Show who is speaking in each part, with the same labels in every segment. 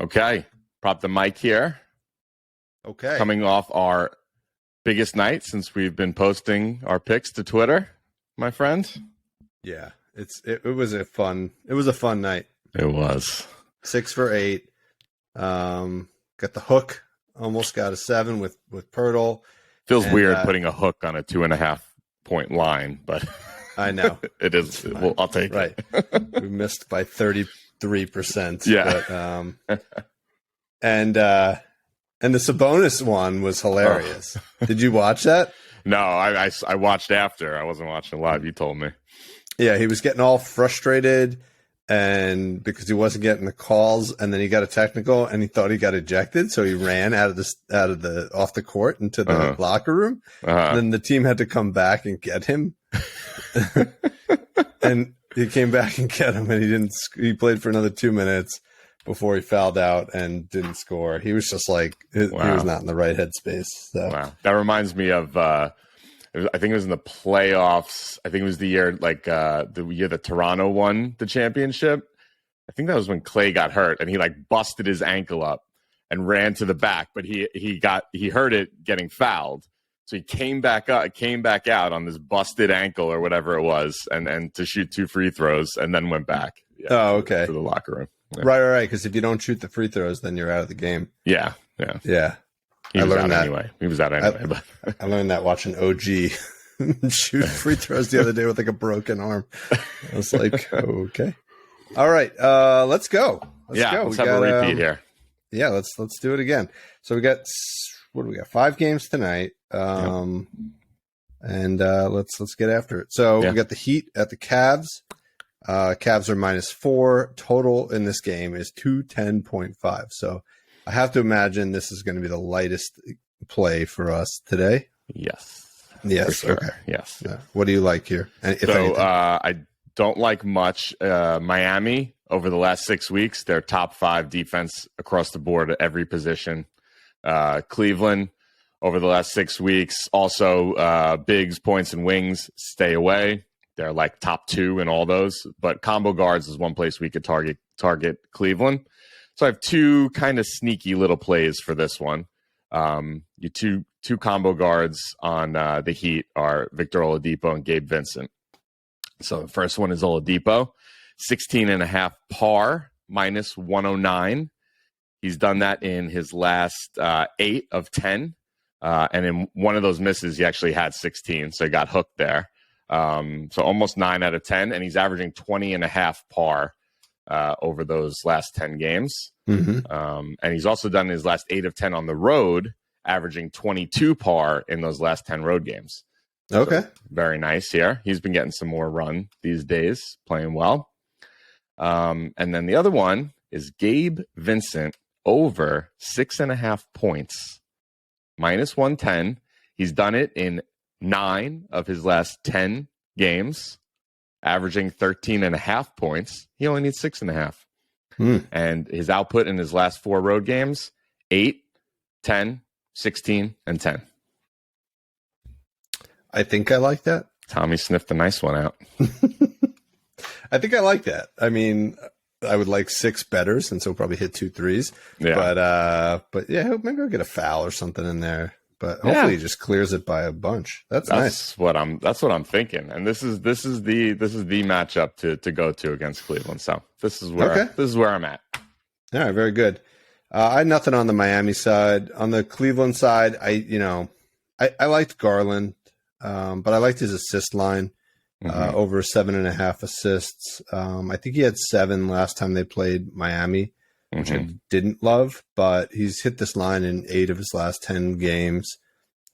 Speaker 1: Okay. Prop the mic here.
Speaker 2: Okay.
Speaker 1: Coming off our biggest night since we've been posting our picks to Twitter, my friend.
Speaker 2: Yeah. It was a fun night.
Speaker 1: It was
Speaker 2: 6 for 8. Got the hook. Almost got a 7 with Pirtle.
Speaker 1: Feels weird putting a hook on a 2.5 point line, but
Speaker 2: I know.
Speaker 1: It is. Well, I'll take
Speaker 2: it. We missed by 33%.
Speaker 1: Yeah.
Speaker 2: But, and the Sabonis one was hilarious. Oh. Did you watch that?
Speaker 1: No, I watched after. I wasn't watching live. You told me.
Speaker 2: Yeah, he was getting all frustrated and because he wasn't getting the calls, and then he got a technical and he thought he got ejected, so he ran off the court into the locker room. And then the team had to come back and get him. And he came back and get him, and he played for another 2 minutes before he fouled out and didn't score. He was just like, he was not in the right headspace. So.
Speaker 1: Wow. That reminds me of, I think it was in the playoffs. I think it was the year the year that Toronto won the championship. I think that was when Clay got hurt and he busted his ankle up and ran to the back, but he hurt it getting fouled. So he came back out on this busted ankle or whatever it was, and to shoot 2 free throws, and then went back.
Speaker 2: To
Speaker 1: the locker room. Yeah.
Speaker 2: Right. Because if you don't shoot the free throws, then you're out of the game.
Speaker 1: Yeah.
Speaker 2: I learned that
Speaker 1: anyway. He was out anyway.
Speaker 2: I learned that watching OG shoot free throws the other day with a broken arm. I was like, okay. All right. Let's go.
Speaker 1: Let's have a repeat here.
Speaker 2: Yeah, let's do it again. So we got 5 games tonight. And let's get after it. So we got the Heat at the Cavs. Cavs are -4. Total in this game is 210.5. So I have to imagine this is going to be the lightest play for us today.
Speaker 1: Yes.
Speaker 2: Sure. Okay.
Speaker 1: Yes.
Speaker 2: Yeah. What do you like here?
Speaker 1: I don't like much. Miami over the last 6 weeks, they're top 5 defense across the board at every position. Cleveland over the last 6 weeks, also bigs, points, and wings stay away. They're top 2 in all those, but combo guards is one place we could target Cleveland. So I have 2 kind of sneaky little plays for this one. You two combo guards on the Heat are Victor Oladipo and Gabe Vincent. So the first one is Oladipo, 16.5 par, -109. He's done that in his last 8 of 10. And in one of those misses, he actually had 16, so he got hooked there. So almost 9 out of 10, and he's averaging 20.5 par over those last 10 games.
Speaker 2: Mm-hmm.
Speaker 1: And he's also done his last 8 of 10 on the road, averaging 22 par in those last 10 road games.
Speaker 2: Okay.
Speaker 1: So very nice here. He's been getting some more run these days, playing well. And then the other one is Gabe Vincent over 6.5 points, -110. He's done it in 9 of his last 10 games, averaging 13.5 points. He only needs 6.5. And his output in his last 4 road games, 8, 10, 16, and 10.
Speaker 2: I think I like that.
Speaker 1: Tommy sniffed a nice one out.
Speaker 2: I think I like that. I mean, I would like 6 better since he'll probably hit 2 threes.
Speaker 1: Yeah.
Speaker 2: But yeah, maybe I'll get a foul or something in there. But hopefully he just clears it by a bunch. That's nice.
Speaker 1: That's what I'm thinking. And this is the matchup to go to against Cleveland. So this is where I'm at.
Speaker 2: All right, very good. I had nothing on the Miami side. On the Cleveland side, I liked Garland, but I liked his assist line. Over 7.5 assists. I think he had 7 last time they played Miami, which I didn't love, but he's hit this line in 8 of his last 10 games.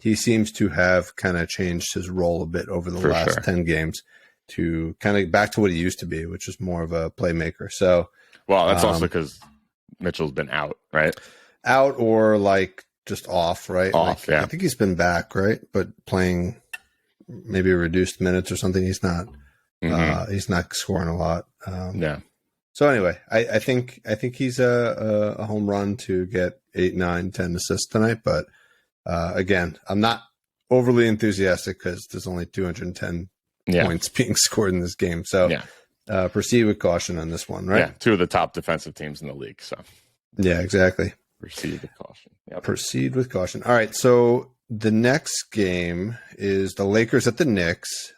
Speaker 2: He seems to have kind of changed his role a bit over the last 10 games to kind of back to what he used to be, which is more of a playmaker. So,
Speaker 1: well, that's also because Mitchell's been out, right?
Speaker 2: Out or just off, right?
Speaker 1: Off, yeah.
Speaker 2: I think he's been back, right? But playing maybe reduced minutes or something. He's not. He's not scoring a lot. So anyway, I think he's a home run to get 8, 9, 10 assists tonight. But again, I'm not overly enthusiastic because there's only 210 points being scored in this game. So proceed with caution on this one, right?
Speaker 1: Yeah, 2 of the top defensive teams in the league. So
Speaker 2: Yeah, exactly.
Speaker 1: Proceed with caution. Yep.
Speaker 2: Proceed with caution. All right, so the next game is the Lakers at the Knicks.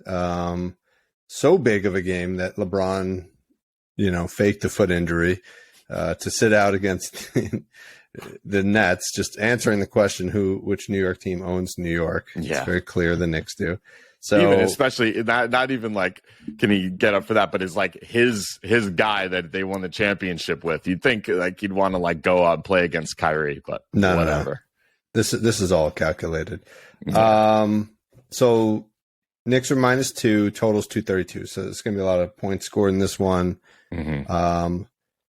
Speaker 2: So big of a game that LeBron, faked a foot injury to sit out against the Nets. Just answering the question, which New York team owns New York?
Speaker 1: Yeah.
Speaker 2: It's very clear the Knicks do. So
Speaker 1: even especially not even like can he get up for that, but it's like his guy that they won the championship with. You'd think like he'd want to like go out and play against Kyrie, but whatever.
Speaker 2: No. This is all calculated.
Speaker 1: Yeah.
Speaker 2: So Knicks are -2, totals 232. So there's going to be a lot of points scored in this one.
Speaker 1: Mm-hmm.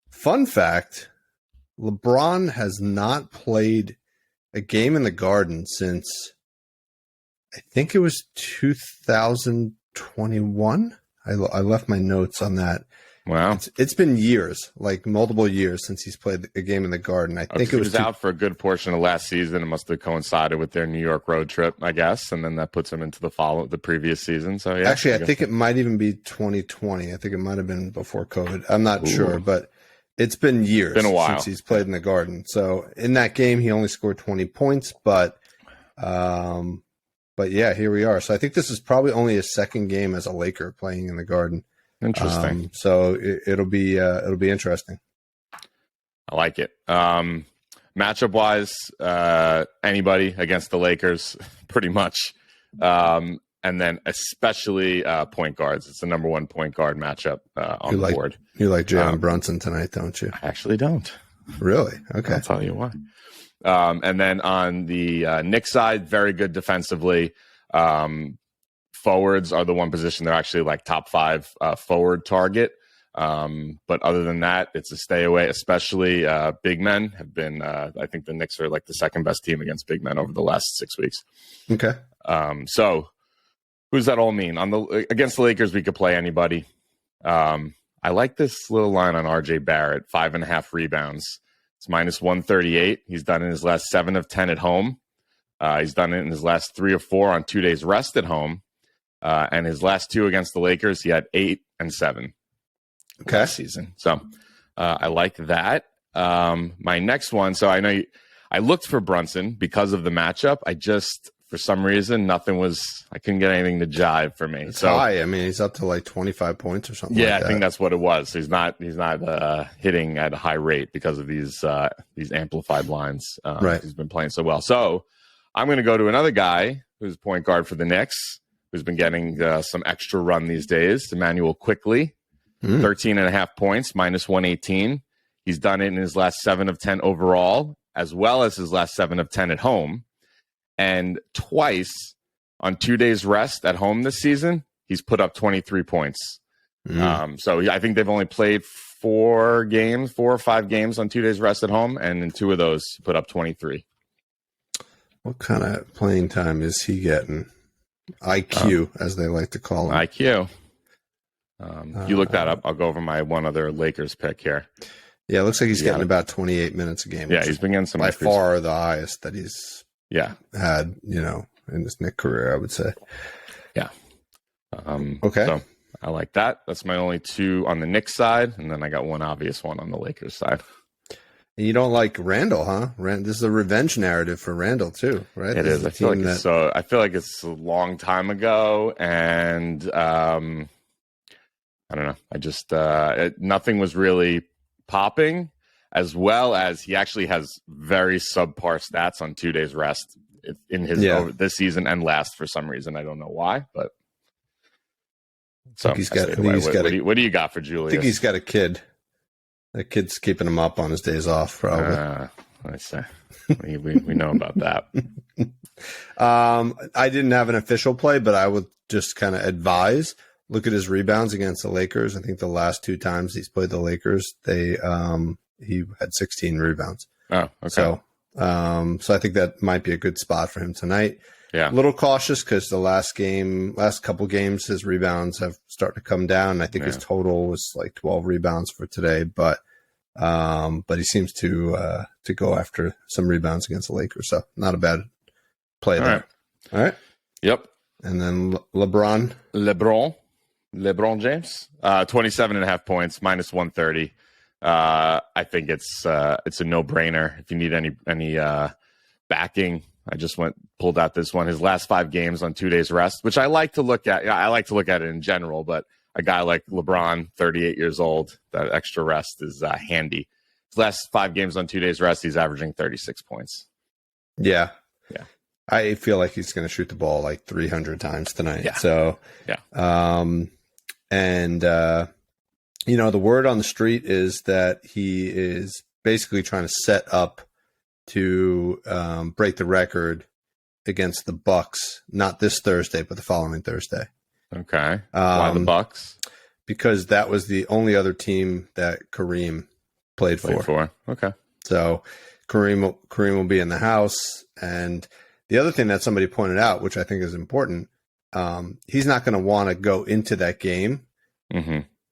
Speaker 2: Fun fact: LeBron has not played a game in the Garden since, I think it was 2021. I left my notes on that.
Speaker 1: Wow.
Speaker 2: It's been years, like multiple years since he's played a game in the Garden. I think
Speaker 1: it was out for a good portion of last season. It must have coincided with their New York road trip, I guess, and then that puts him into the previous season. So yeah,
Speaker 2: actually, I think it might even be 2020. I think it might have been before COVID. I'm not sure, but it's been years since he's played in the Garden. So in that game, he only scored 20 points, but yeah, here we are. So I think this is probably only his second game as a Laker playing in the Garden.
Speaker 1: Interesting.
Speaker 2: So it'll be interesting.
Speaker 1: I like it. Matchup wise, anybody against the Lakers, pretty much. And then especially point guards. It's the number one point guard matchup on the board.
Speaker 2: You like Jalen Brunson tonight, don't you?
Speaker 1: I actually don't.
Speaker 2: Really? Okay.
Speaker 1: I'll tell you why. And then on the Knicks side, very good defensively. Forwards are the one position they're actually like top 5 forward target. But other than that, it's a stay away, especially big men have been, I think the Knicks are like the second best team against big men over the last 6 weeks.
Speaker 2: Okay.
Speaker 1: So who does that all mean? Against the Lakers, we could play anybody. I like this little line on RJ Barrett, 5.5 rebounds. It's -138. He's done in his last 7 of 10 at home. He's done it in his last 3 or 4 on 2 days rest at home. And his last 2 against the Lakers, he had 8 and 7 last season. So I like that. My next one, so I know I looked for Brunson because of the matchup. I just, for some reason, I couldn't get anything to jive for me.
Speaker 2: It's high. I mean, he's up to like 25 points or something.
Speaker 1: Yeah,
Speaker 2: like that.
Speaker 1: I think that's what it was. He's not hitting at a high rate because of these amplified lines.
Speaker 2: Right.
Speaker 1: He's been playing so well. So I'm going to go to another guy who's point guard for the Knicks, who's been getting some extra run these days, Emmanuel Quickly, 13.5 points, -118. He's done it in his last 7 of 10 overall, as well as his last 7 of 10 at home. And twice on 2 days rest at home this season, he's put up 23 points. So I think they've only played 4 or 5 games on 2 days rest at home, and in 2 of those, he put up 23.
Speaker 2: What kind of playing time is he getting? IQ, as they like to call him.
Speaker 1: IQ. You look that up. I'll go over my one other Lakers pick here.
Speaker 2: Yeah, it looks like he's getting about 28 minutes a game.
Speaker 1: Yeah, he's been getting some.
Speaker 2: By far the highest that he's had, in his Knicks career, I would say.
Speaker 1: Yeah.
Speaker 2: Okay.
Speaker 1: So I like that. That's my only 2 on the Knicks side, and then I got one obvious one on the Lakers side.
Speaker 2: You don't like Randall, huh? This is a revenge narrative for Randall too, right?
Speaker 1: It is. I feel like it's a long time ago, and I don't know. I just nothing was really popping, as well as he actually has very subpar stats on 2 days rest in his over this season and last for some reason. I don't know why, but so what do you got for Julius?
Speaker 2: I think he's got a kid. That kid's keeping him up on his days off, probably.
Speaker 1: I say we know about that.
Speaker 2: I didn't have an official play, but I would just kind of advise. Look at his rebounds against the Lakers. I think the last 2 times he's played the Lakers, he had 16 rebounds.
Speaker 1: Oh, okay.
Speaker 2: So I think that might be a good spot for him tonight.
Speaker 1: Yeah.
Speaker 2: A little cautious because the last couple games, his rebounds have started to come down. I think his total was like 12 rebounds for today, but he seems to go after some rebounds against the Lakers. So not a bad play there. All right.
Speaker 1: Yep.
Speaker 2: And then LeBron
Speaker 1: James, 27.5 points, -130. I think it's a no-brainer. If you need any backing, I just pulled out this one. His last 5 games on 2 days rest, which I like to look at. I like to look at it in general, but a guy like LeBron, 38 years old, that extra rest is handy. His last 5 games on 2 days rest, he's averaging 36 points.
Speaker 2: Yeah.
Speaker 1: Yeah.
Speaker 2: I feel like he's going to shoot the ball like 300 times tonight.
Speaker 1: Yeah.
Speaker 2: So, the word on the street is that he is basically trying to set up to break the record against the Bucks, not this Thursday, but the following Thursday.
Speaker 1: Okay. Why the Bucks?
Speaker 2: Because that was the only other team that Kareem played for.
Speaker 1: Okay.
Speaker 2: So Kareem will be in the house. And the other thing that somebody pointed out, which I think is important, he's not going to want to go into that game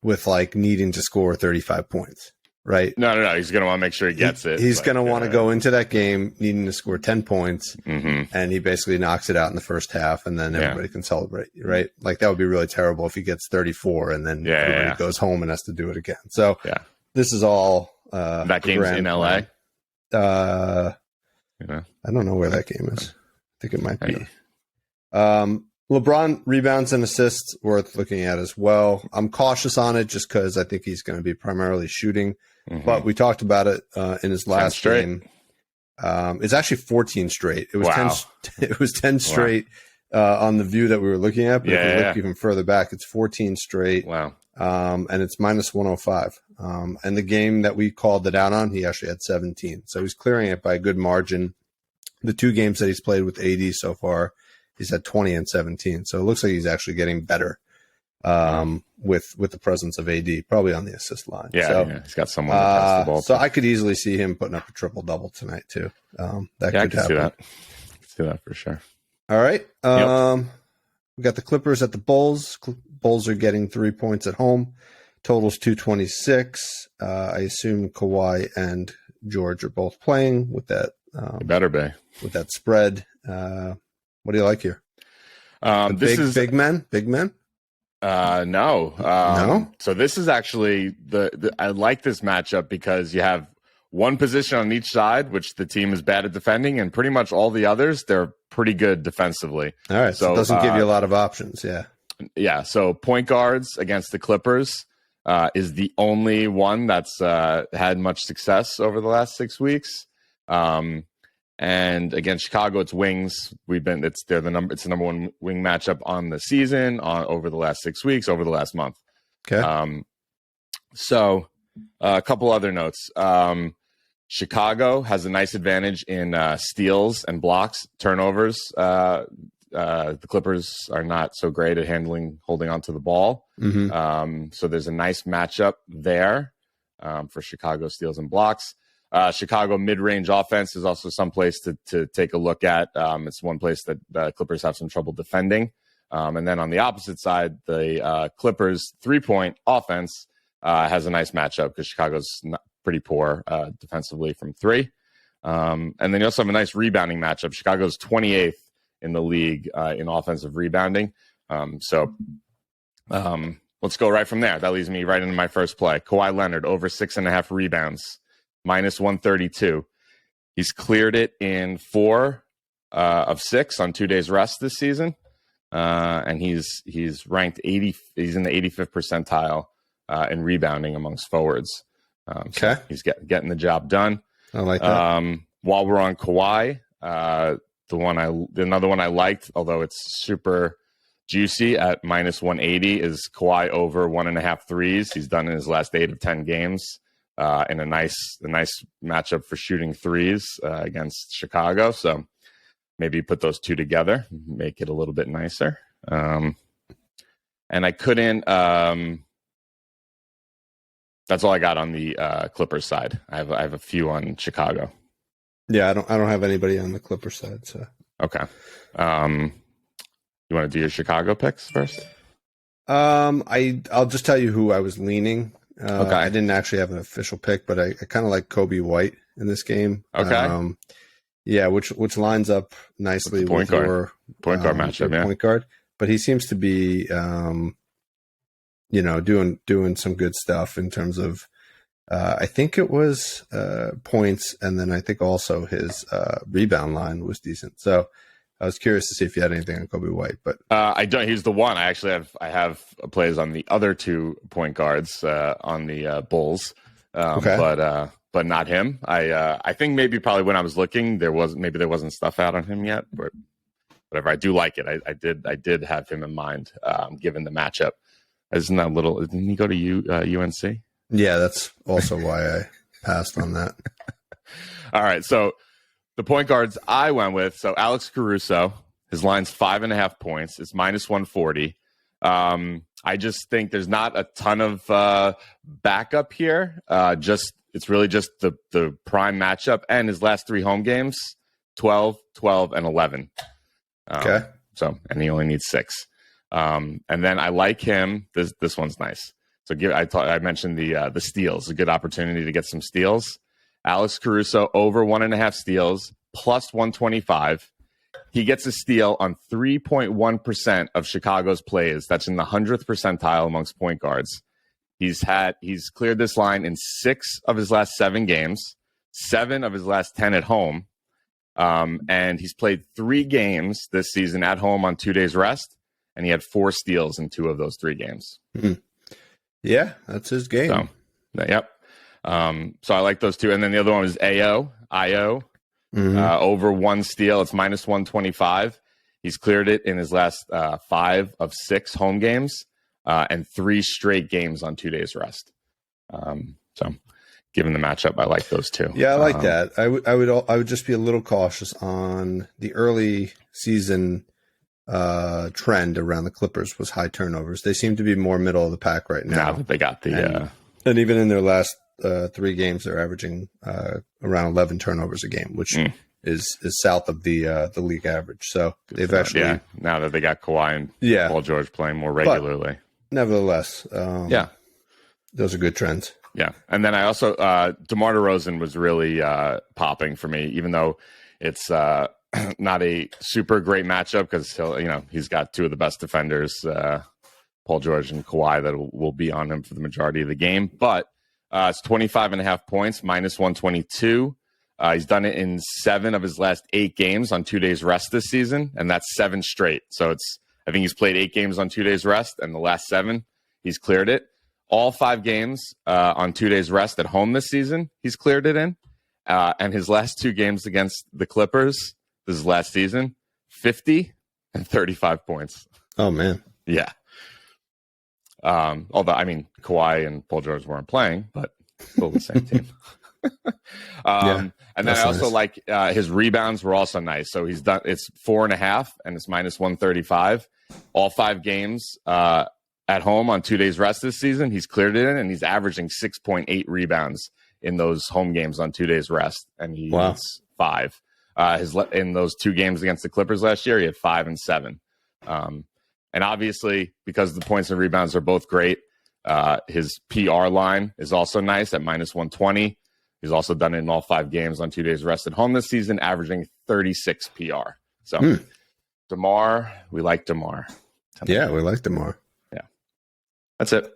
Speaker 2: with like needing to score 35 points, right?
Speaker 1: No. He's going to want to make sure he gets it.
Speaker 2: He's going to want to go into that game needing to score 10 points, and he basically knocks it out in the first half, and then everybody can celebrate, right? Like that would be really terrible if he gets 34 and then everybody goes home and has to do it again. So this is all
Speaker 1: that game's in LA.
Speaker 2: I don't know where that game is. I think it might be. LeBron rebounds and assists worth looking at as well. I'm cautious on it just because I think he's going to be primarily shooting. But we talked about it in his last game. It's actually 14 straight. It was 10. It was 10 straight on the view that we were looking at. But if you look even further back, it's 14 straight.
Speaker 1: Wow.
Speaker 2: And it's minus 105. And the game that we called it out on, he actually had 17. So he's clearing it by a good margin. The 2 games that he's played with AD so far, he's had 20 and 17. So it looks like he's actually getting better with the presence of AD, probably on the assist line.
Speaker 1: Yeah, he's got someone to pass the ball.
Speaker 2: So I could easily see him putting up a triple-double tonight too. That could happen.
Speaker 1: See that. I can see that for sure.
Speaker 2: All right. We got the Clippers at the Bulls. Bulls are getting 3 points at home. Totals 226. I assume Kawhi and George are both playing with that.
Speaker 1: Better be.
Speaker 2: With that spread. What do you like here?
Speaker 1: This is
Speaker 2: big men?
Speaker 1: No.
Speaker 2: No?
Speaker 1: So this is actually I like this matchup because you have one position on each side, which the team is bad at defending, and pretty much all the others, they're pretty good defensively.
Speaker 2: All right. So it doesn't give you a lot of options. Yeah.
Speaker 1: Yeah. So point guards against the Clippers is the only one that's had much success over the last 6 weeks. And against Chicago, it's wings. It's the number one wing matchup on the season, over the last 6 weeks, over the last month.
Speaker 2: Okay.
Speaker 1: So a couple other notes. Chicago has a nice advantage in steals and blocks, turnovers. The Clippers are not so great at holding onto the ball. So there's a nice matchup there for Chicago steals and blocks. Chicago mid-range offense is also some place to take a look at. It's one place that the Clippers have some trouble defending. And then on the opposite side, the Clippers three-point offense has a nice matchup because Chicago's pretty poor defensively from three. And then you also have a nice rebounding matchup. Chicago's 28th in the league in offensive rebounding. So let's go right from there. That leads me right into my first play. Kawhi Leonard over 6.5 rebounds. Minus 132. He's cleared it in 4 of 6 on 2 days rest this season, and he's ranked 80. He's in the 85th percentile in rebounding amongst forwards.
Speaker 2: Okay,
Speaker 1: so he's getting the job done.
Speaker 2: I like that.
Speaker 1: While we're on Kawhi, another one I liked, although it's super juicy at minus 180, is Kawhi over 1.5 threes. He's done in his last 8 of 10 games. In a nice matchup for shooting threes against Chicago. So maybe put those two together, make it a little bit nicer. And I couldn't. That's all I got on the Clippers side. I have a few on Chicago.
Speaker 2: Yeah, I don't have anybody on the Clippers side. So
Speaker 1: okay. You want to do your Chicago picks first?
Speaker 2: I'll just tell you who I was leaning.
Speaker 1: Okay.
Speaker 2: I didn't actually have an official pick, but I kind of like Kobe White in this game.
Speaker 1: Okay.
Speaker 2: Yeah, which lines up nicely with your
Speaker 1: point guard matchup. Yeah.
Speaker 2: Point guard, but he seems to be, doing some good stuff in terms of I think it was points, and then I think also his rebound line was decent. So I was curious to see if you had anything on Kobe White, but
Speaker 1: I don't. He's the one. I have plays on the other 2 point guards on the Bulls,
Speaker 2: okay.
Speaker 1: but not him. I think maybe probably when I was looking, there wasn't stuff out on him yet, but whatever. I do like it. I did have him in mind, given the matchup. Isn't that little? Didn't he go to UNC?
Speaker 2: Yeah, that's also why I passed on that.
Speaker 1: All right, so the point guards I went with. So Alex Caruso, his line's 5.5 points. It's -140. I just think there's not a ton of backup here. It's really just the prime matchup, and his last 3 home games, 12, 12, and 11.
Speaker 2: Okay.
Speaker 1: And he only needs 6. And then I like him. This one's nice. So I mentioned the steals, a good opportunity to get some steals. Alex Caruso over 1.5 steals plus 125. He gets a steal on 3.1% of Chicago's plays. That's in the 100th percentile amongst point guards. He's cleared this line in 6 of his last 7 games, 7 of his last 10 at home. And he's played 3 games this season at home on 2 days rest, and he had 4 steals in 2 of those 3 games.
Speaker 2: Mm-hmm. Yeah, that's his game.
Speaker 1: So, yep. So I like those 2. And then the other one was IO, over 1 steal. It's -125. He's cleared it in his last 5 of 6 home games and 3 straight games on 2 days rest. So given the matchup, I like those 2.
Speaker 2: Yeah, I like that. I would just be a little cautious on the early season trend around the Clippers was high turnovers. They seem to be more middle of the pack right now.
Speaker 1: Now that they got
Speaker 2: and even in their last 3 games, they're averaging around 11 turnovers a game, which is south of the league average. So they've actually
Speaker 1: now that they got Kawhi and Paul George playing more regularly. But
Speaker 2: nevertheless, those are good trends.
Speaker 1: Yeah, and then I also DeMar DeRozan was really popping for me, even though it's not a super great matchup because he's got 2 of the best defenders, Paul George and Kawhi, that will be on him for the majority of the game. But it's 25.5 points, -122. He's done it in 7 of his last 8 games on 2 days rest this season, and that's 7 straight. So I think he's played 8 games on 2 days rest, and the last 7 he's cleared it. All 5 games on 2 days rest at home this season, he's cleared it in. And his last 2 games against the Clippers, this is last season, 50 and 35 points.
Speaker 2: Oh, man.
Speaker 1: Yeah. Although, Kawhi and Paul George weren't playing, but still the same team. And then I also like his rebounds were also nice. So it's 4.5 and it's -135. All 5 games at home on 2 days rest this season, he's cleared it in, and he's averaging 6.8 rebounds in those home games on 2 days rest, and he needs 5. In those 2 games against the Clippers last year, he had 5 and 7. And obviously, because the points and rebounds are both great, his PR line is also nice at -120. He's also done it in all 5 games on 2 days rest at home this season, averaging 36 PR. So DeMar, we like DeMar.
Speaker 2: Yeah, we like DeMar.
Speaker 1: Yeah. That's it.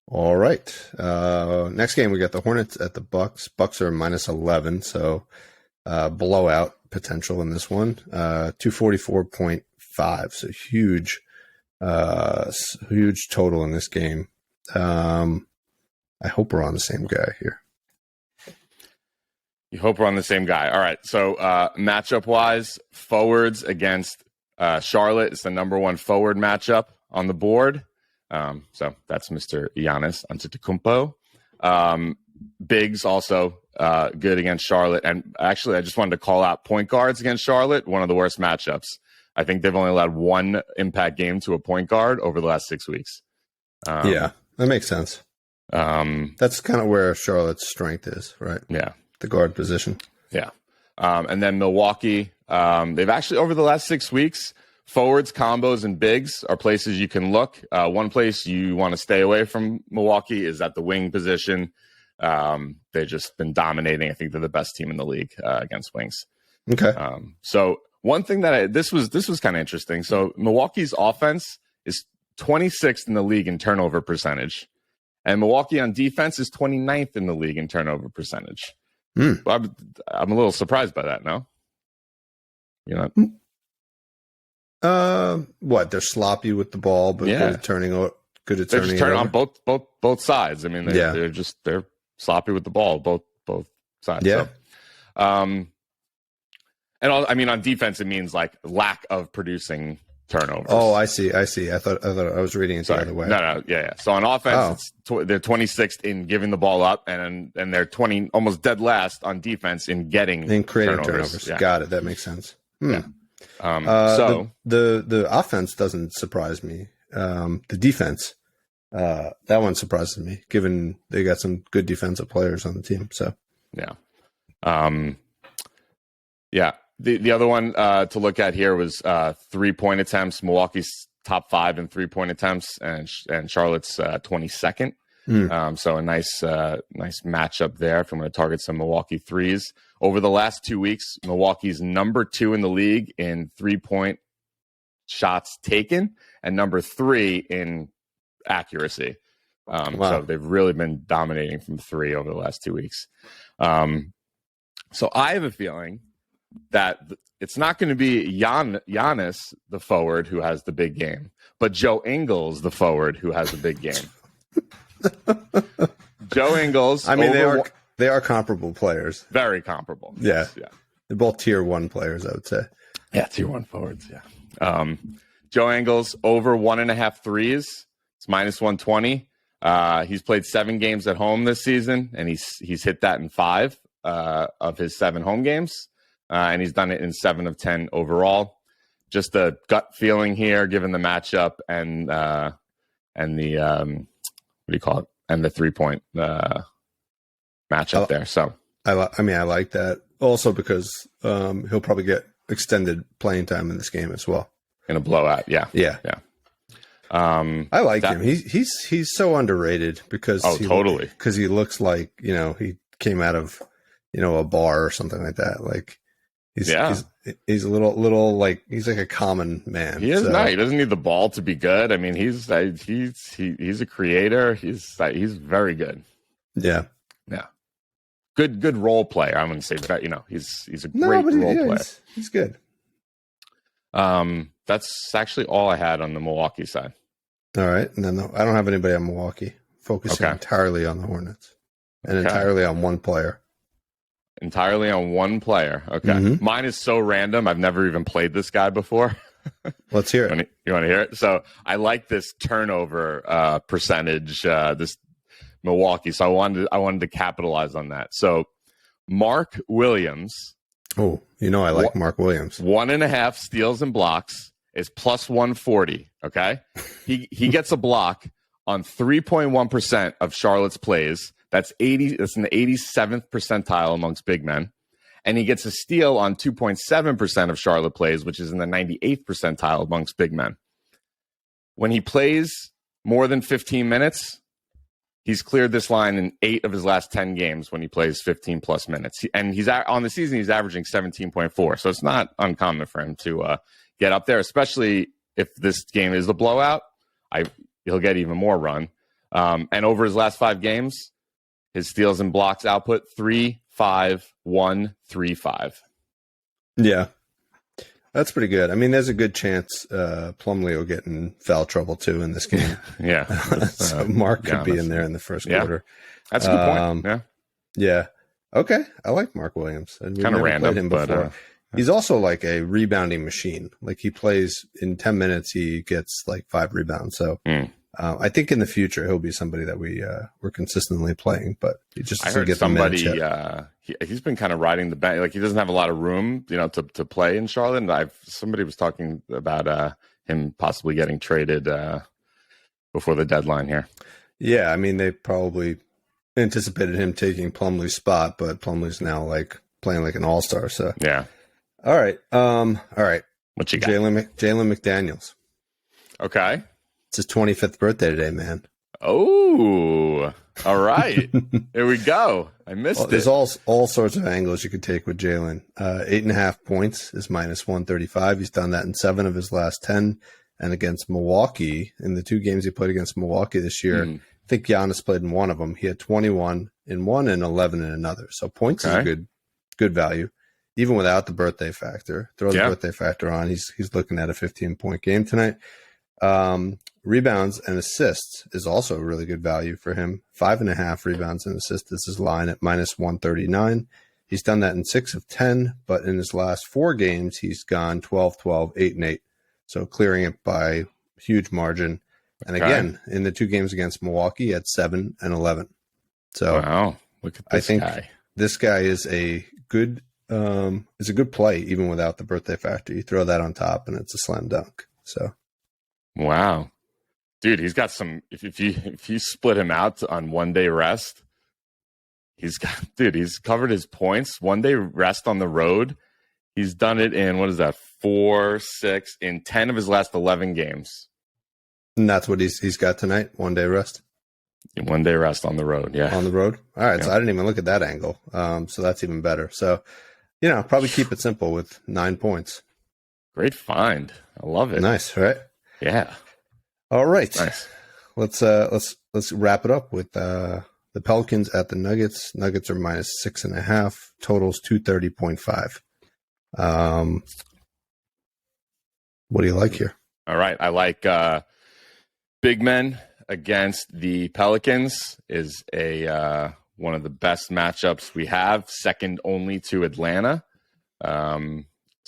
Speaker 2: All right. Next game, we got the Hornets at the Bucks. Bucks are -11, so blowout potential in this one. 244.5, so huge total in this game. I hope we're on the same guy here.
Speaker 1: You hope we're on the same guy. All right. So matchup-wise, forwards against Charlotte is the number 1 forward matchup on the board. So that's Mr. Giannis Antetokounmpo. Bigs also good against Charlotte. And actually, I just wanted to call out point guards against Charlotte, one of the worst matchups. I think they've only allowed 1 impact game to a point guard over the last 6 weeks.
Speaker 2: Yeah, that makes sense. That's kind of where Charlotte's strength is, right?
Speaker 1: Yeah.
Speaker 2: The guard position.
Speaker 1: Yeah. And then Milwaukee, they've actually, over the last 6 weeks, forwards, combos, and bigs are places you can look. One place you want to stay away from Milwaukee is at the wing position. They've just been dominating. I think they're the best team in the league against wings.
Speaker 2: Okay.
Speaker 1: So one thing that this was kind of interesting. So Milwaukee's offense is 26th in the league in turnover percentage, And Milwaukee on defense is 29th in the league in turnover percentage.
Speaker 2: Hmm.
Speaker 1: Well, I'm a little surprised by that, no? You know?
Speaker 2: What? They're sloppy with the ball, but good at turning
Speaker 1: They just turn on both sides. I mean, they're sloppy with the ball, both sides.
Speaker 2: Yeah.
Speaker 1: So, on defense, it means like lack of producing turnovers.
Speaker 2: Oh, I see. I thought I was reading it the other way.
Speaker 1: No. Yeah. So on offense, they're 26th in giving the ball up, and they're almost dead last on defense in creating turnovers. Yeah.
Speaker 2: Got it. That makes sense. Yeah.
Speaker 1: So
Speaker 2: the offense doesn't surprise me. The defense, that one surprises me, given they got some good defensive players on the team. So
Speaker 1: yeah. The other one to look at here was 3-point attempts. Milwaukee's top 5 in 3-point attempts, and Charlotte's 22nd. So a nice matchup there if I'm going to target some Milwaukee threes. Over the last 2 weeks, Milwaukee's number 2 in the league in 3-point shots taken and number 3 in accuracy. So they've really been dominating from 3 over the last 2 weeks. So I have a feeling that it's not going to be Giannis, the forward, who has the big game, but Joe Ingles, the forward, who has a big game. Joe Ingles.
Speaker 2: I mean, they are comparable players.
Speaker 1: Very comparable.
Speaker 2: Yeah. They're both tier 1 players, I would say.
Speaker 1: Yeah, tier 1 forwards. Yeah. Joe Ingles over 1.5 threes. It's minus 120. He's played 7 games at home this season, and he's hit that in 5 of his 7 home games. And he's done it in 7 of 10 overall. Just a gut feeling here, given the matchup and the what do you call it? And the 3-point matchup there. So
Speaker 2: I like that also because he'll probably get extended playing time in this game as well.
Speaker 1: In a blowout, yeah.
Speaker 2: I like him. He's so underrated because
Speaker 1: totally,
Speaker 2: because he looks like he came out of a bar or something like that. Like he's a little like he's like a common man.
Speaker 1: He is not. He doesn't need the ball to be good. I mean, he's a creator. He's very good. Yeah. Good role player. I'm going to say that. He's a great role player.
Speaker 2: He's good.
Speaker 1: That's actually all I had on the Milwaukee side.
Speaker 2: All right, and then I don't have anybody on Milwaukee. Focusing entirely on the Hornets and entirely on one player.
Speaker 1: Entirely on one player. Okay. Mm-hmm. Mine is so random. I've never even played this guy before.
Speaker 2: Let's hear it.
Speaker 1: You want to hear it? So I like this turnover percentage, this Milwaukee. So I wanted to capitalize on that. So Mark Williams.
Speaker 2: Oh, I like Mark Williams.
Speaker 1: 1.5 steals and blocks is plus 140. Okay. He gets a block on 3.1% of Charlotte's plays. That's in the 87th percentile amongst big men. And he gets a steal on 2.7% of Charlotte plays, which is in the 98th percentile amongst big men. When he plays more than 15 minutes, he's cleared this line in 8 of his last 10 games when he plays 15 plus minutes. And he's on the season, he's averaging 17.4. So it's not uncommon for him to get up there, especially if this game is a blowout. He'll get even more run. And over his last 5 games, his steals and blocks output 3, 5, 1, 3, 5.
Speaker 2: Yeah, that's pretty good. I mean, there's a good chance Plumlee will get in foul trouble too in this game.
Speaker 1: Yeah,
Speaker 2: so Mark could be in there in the first quarter.
Speaker 1: That's a good point.
Speaker 2: Yeah. Okay, I like Mark Williams.
Speaker 1: Kind of random, but
Speaker 2: he's also like a rebounding machine. Like he plays in 10 minutes, he gets like 5 rebounds. So. I think in the future he'll be somebody that we're consistently playing, but he just doesn't get somebody.
Speaker 1: He's been kind of riding the bench. Like he doesn't have a lot of room, to play in Charlotte. And somebody was talking about him possibly getting traded before the deadline here.
Speaker 2: Yeah, I mean they probably anticipated him taking Plumlee's spot, but Plumlee's now like playing like an all-star. So
Speaker 1: yeah.
Speaker 2: All right.
Speaker 1: What you got?
Speaker 2: Jalen McDaniels.
Speaker 1: Okay.
Speaker 2: It's his 25th birthday today, man.
Speaker 1: Oh, all right. Here we go. I missed it.
Speaker 2: There's all sorts of angles you could take with Jalen. 8.5 points is minus 135. He's done that in 7 of his last 10. And against Milwaukee, in the 2 games he played against Milwaukee this year, think Giannis played in one of them. He had 21 in one and 11 in another. So points is a good value, even without the birthday factor. Throw the birthday factor on. He's looking at a 15-point game tonight. Rebounds and assists is also a really good value for him. 5.5 rebounds and assists is his line at -139. He's done that in 6 of 10, but in his last 4 games, he's gone 12-12, 8 and 8. So clearing it by huge margin. And again, in the 2 games against Milwaukee, he had 7 and 11. So
Speaker 1: wow, look at this guy.
Speaker 2: This guy is a good play even without the birthday factor. You throw that on top, and it's a slam dunk. So
Speaker 1: wow. Dude, he's got some. If you split him out on 1 day rest, he's covered his points. 1 day rest on the road. He's done it in, what is that, 4, 6, in 10 of his last 11 games.
Speaker 2: And that's what he's got tonight. 1 day rest.
Speaker 1: 1 day rest on the road. Yeah,
Speaker 2: on the road. All right, so I didn't even look at that angle. So that's even better. So, probably keep it simple with 9 points.
Speaker 1: Great find. I love it.
Speaker 2: Nice, right?
Speaker 1: Yeah.
Speaker 2: All right.
Speaker 1: Nice.
Speaker 2: Let's wrap it up with the Pelicans at the Nuggets. Nuggets are -6.5. Totals 230.5. What do you like here?
Speaker 1: All right. I like big men against the Pelicans is one of the best matchups we have, second only to Atlanta.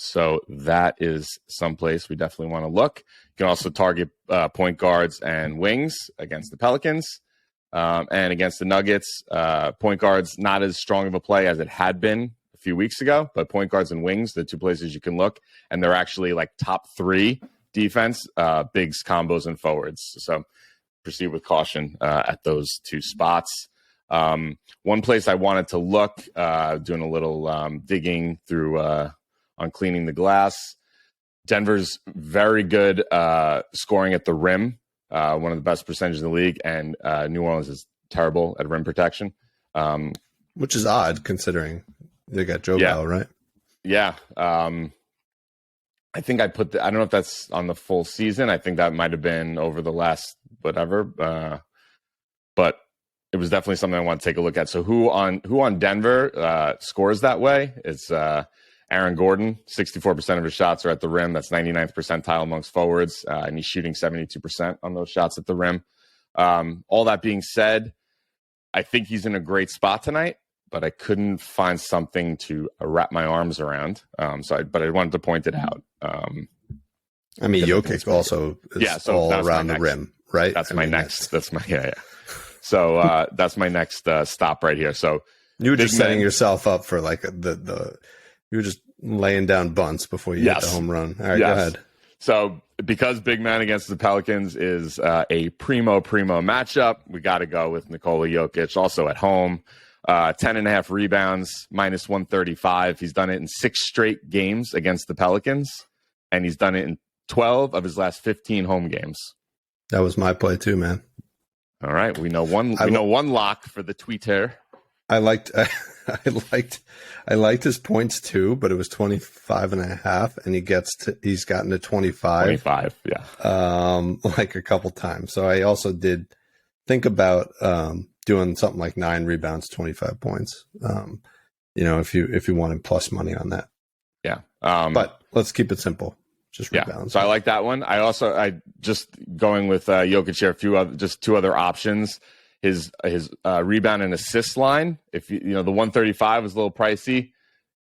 Speaker 1: So that is someplace we definitely want to look. You can also target point guards and wings against the Pelicans. And against the Nuggets, point guards, not as strong of a play as it had been a few weeks ago, but point guards and wings, the 2 places you can look. And they're actually like top 3 defense, bigs, combos, and forwards. So proceed with caution at those 2 spots. One place I wanted to look, doing a little digging through on cleaning the glass. Denver's very good scoring at the rim, one of the best percentages in the league, and New Orleans is terrible at rim protection.
Speaker 2: Which is odd considering they got Joe Bell, right?
Speaker 1: Yeah. I think I don't know if that's on the full season. I think that might have been over the last whatever. But it was definitely something I want to take a look at. So who on Denver scores that way? It's Aaron Gordon. 64% of his shots are at the rim. That's 99th percentile amongst forwards. And he's shooting 72% on those shots at the rim. All that being said, I think he's in a great spot tonight, but I couldn't find something to wrap my arms around. But I wanted to point it out.
Speaker 2: Jokic also is all around the rim, right?
Speaker 1: That's my next. So that's my next stop right here. So
Speaker 2: you were just setting yourself up for like you were just laying down bunts before you hit the home run. All right, go ahead.
Speaker 1: So because big man against the Pelicans is a primo matchup, we got to go with Nikola Jokic, also at home. 10.5 rebounds, -135. He's done it in 6 straight games against the Pelicans, and he's done it in 12 of his last 15 home games.
Speaker 2: That was my play too, man.
Speaker 1: All right, we know one lock for the tweeter.
Speaker 2: I liked his points too, but it was 25.5, and he's gotten to 25.
Speaker 1: 25, yeah.
Speaker 2: Like a couple times. So I also did think about doing something like 9 rebounds, 25 points. If you wanted plus money on that.
Speaker 1: Yeah.
Speaker 2: But let's keep it simple. Just rebounds.
Speaker 1: So I like that one. I just going with Jokic here, 2 other options. His rebound and assist line, if the 135 was a little pricey,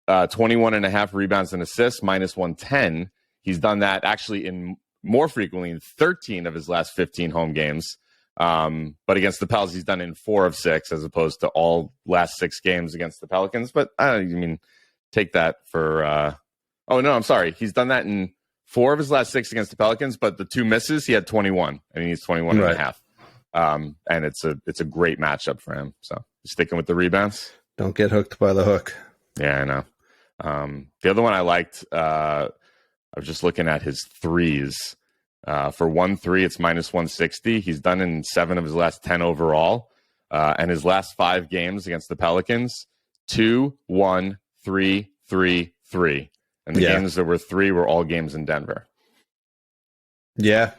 Speaker 1: 21.5 rebounds and assists, -110. He's done that actually in more frequently in 13 of his last 15 home games. But against the Pels, he's done it in 4 of 6 as opposed to all last 6 games against the Pelicans. But take that for, I'm sorry. He's done that in 4 of his last 6 against the Pelicans, but the 2 misses, he had 21 and he needs 21.5. And it's a great matchup for him. So sticking with the rebounds.
Speaker 2: Don't get hooked by the hook.
Speaker 1: Yeah, I know. The other one I liked, I was just looking at his threes. For 1 3, it's -160. He's done in 7 of his last 10 overall. And his last 5 games against the Pelicans, 2, 1, 3, 3, 3. And the games that were 3 were all games in Denver.
Speaker 2: Yeah.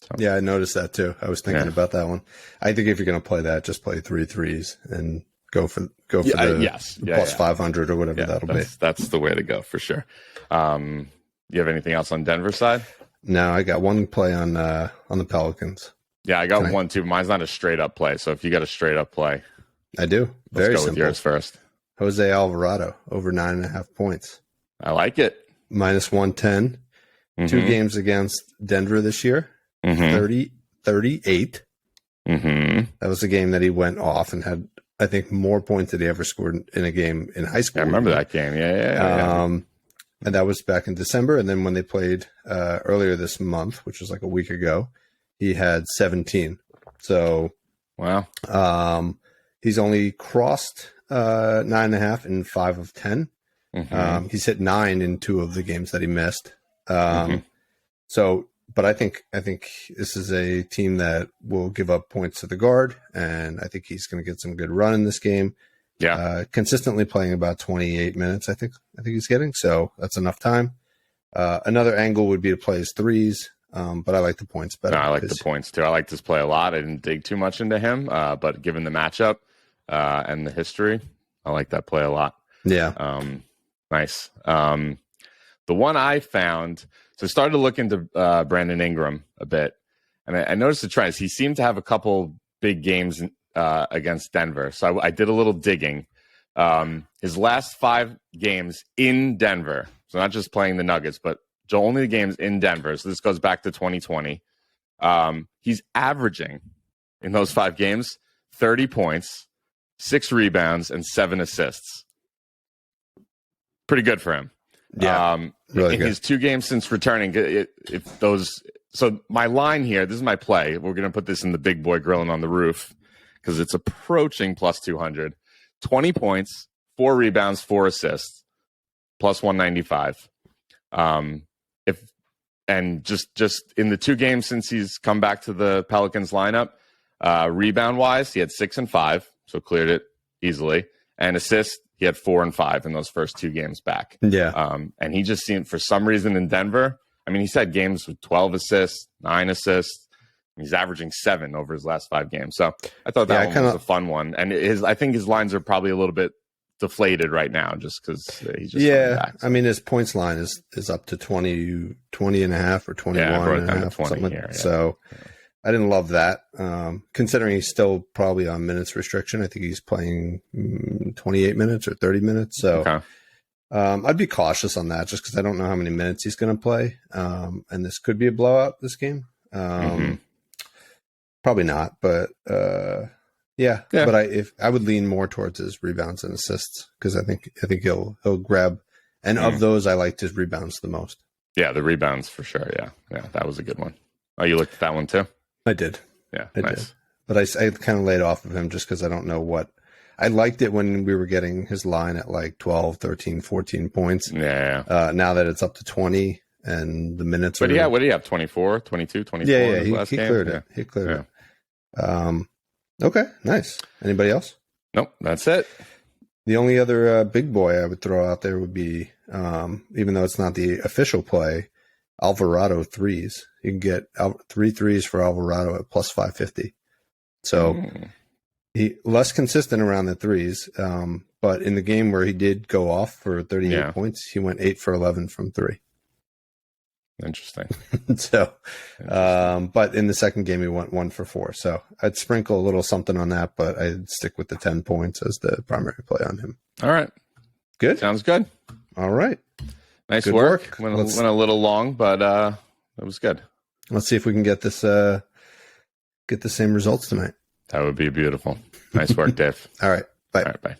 Speaker 1: So.
Speaker 2: Yeah, I noticed that too. I was thinking about that one. I think if you're going to play that, just play 3 threes and go for the plus 500 or whatever that'll be.
Speaker 1: That's the way to go for sure. You have anything else on Denver side?
Speaker 2: No, I got one play on the Pelicans.
Speaker 1: Yeah, I got one too. Mine's not a straight up play. So if you got a straight up play,
Speaker 2: I do.
Speaker 1: Let's go with yours first.
Speaker 2: Jose Alvarado over 9.5 points.
Speaker 1: I like it.
Speaker 2: Minus 110. 2 games against Denver this year. 38. That was a game that he went off and had, I think, more points than he ever scored in a game in high school.
Speaker 1: I remember that game. Yeah.
Speaker 2: And that was back in December. And then when they played earlier this month, which was like a week ago, he had 17. So,
Speaker 1: wow.
Speaker 2: He's only crossed 9.5 in 5 of 10. He's hit 9 in 2 of the games that he missed. So, but I think this is a team that will give up points to the guard, and I think he's going to get some good run in this game. Yeah, consistently playing about 28 minutes. I think he's getting, so that's enough time. Another angle would be to play his threes, but I like the points better.
Speaker 1: No, I like the points too. I like this play a lot. I didn't dig too much into him, but given the matchup and the history, I like that play a lot.
Speaker 2: Yeah,
Speaker 1: nice. The one I found, so I started to look into Brandon Ingram a bit, and I noticed the trends. He seemed to have a couple big games against Denver. So I did a little digging. His last 5 games in Denver, so not just playing the Nuggets, but only the games in Denver. So this goes back to 2020. He's averaging in those 5 games 30 points, 6 rebounds, and 7 assists. Pretty good for him.
Speaker 2: Yeah, really
Speaker 1: in
Speaker 2: good.
Speaker 1: his 2 games since returning, so my line here, this is my play. We're going to put this in the big boy grilling on the roof because it's approaching plus 200. 20 points, 4 rebounds, 4 assists, plus 195. Just in the 2 games since he's come back to the Pelicans lineup, rebound wise, he had 6 and 5, so cleared it easily, and assists. He had 4 and 5 in those first 2 games back.
Speaker 2: Yeah.
Speaker 1: And he just seemed, for some reason in Denver, I mean, he's had games with 12 assists, 9 assists. He's averaging 7 over his last 5 games. So I thought that one was a fun one. And I think his lines are probably a little bit deflated right now just because he's just back, so.
Speaker 2: I mean, his points line is up to 20 and a half or 21 and a half. Something here, So I didn't love that. Considering he's still probably on minutes restriction. I think he's playing 28 minutes or 30 minutes. So I'd be cautious on that just because I don't know how many minutes he's going to play. And this could be a blowout this game. Probably not, but yeah. But I would lean more towards his rebounds and assists because I think he'll grab. And of those, I liked his rebounds the most. Yeah,
Speaker 1: the rebounds for sure. Yeah, that was a good one. Oh, you looked at that one too?
Speaker 2: I did.
Speaker 1: Yeah,
Speaker 2: I did. But I kind of laid off of him just because I don't know what. I liked it when we were getting his line at like 12, 13, 14 points.
Speaker 1: Yeah.
Speaker 2: Now that it's up to 20 and the minutes
Speaker 1: are... But what do you have, 24, 22, 24?
Speaker 2: Yeah, he cleared it. He cleared it. Okay, nice. Anybody else?
Speaker 1: Nope, that's it.
Speaker 2: The only other big boy I would throw out there would be, even though it's not the official play, Alvarado threes. You can get 3 threes for Alvarado at plus 550. So he less consistent around the threes. But in the game where he did go off for 38 points, he went 8 for 11 from 3.
Speaker 1: Interesting.
Speaker 2: So, but in the second game, he went 1 for 4. So I'd sprinkle a little something on that, but I'd stick with the 10 points as the primary play on him.
Speaker 1: All right.
Speaker 2: Good.
Speaker 1: Sounds good.
Speaker 2: All right.
Speaker 1: Nice work. Went a little long, but it was good.
Speaker 2: Let's see if we can get this get the same results tonight.
Speaker 1: That would be beautiful. Nice work, Dave.
Speaker 2: All right. Bye.
Speaker 1: All right. Bye.